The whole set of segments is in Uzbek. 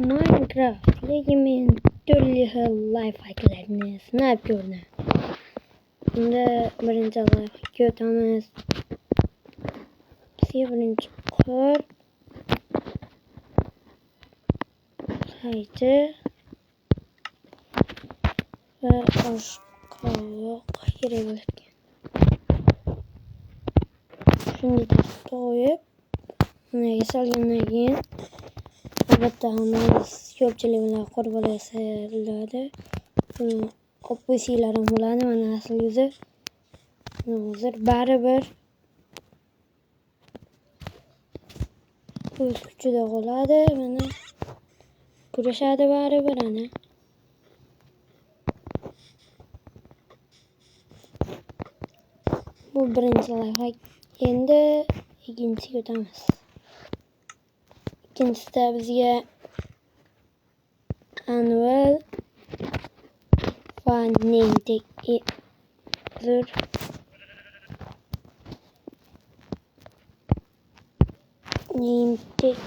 Minecraft men turli xil lifehacklarni sinab ko'rdim. Bunda birinchi lifehackga o'tamiz. Birinchi qor hayti va oshqovoq kerak bo'lgan. Shuni qo'yib, bunga solgandan keyin albatta hammamiz ko'pchilik bilan qo'rqib yasaladi. Buni olib qo'ysanglar ham bo'ladi. Mana asl yuzi. Hozir baribir o'z kuchida qoladi. Mana kurashadi baribir ana. Bu birinchi lifehack. Endi ikkinchisiga o'tamiz. İkincisida bizga annual va name tag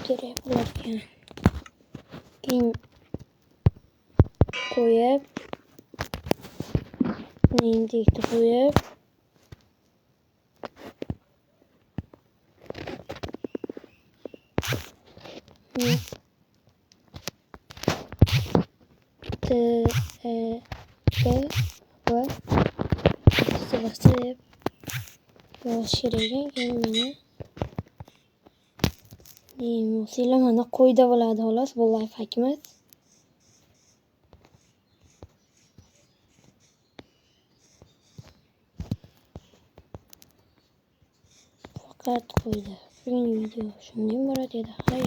kerak bo'larkan. Keyin qo'yib name tagni qo'yib mana qo'yda bo'ladi xolos. Bu lifehackimiz. Faqat qo'yda. Bugungi video shunday bo'ladi. Xayr,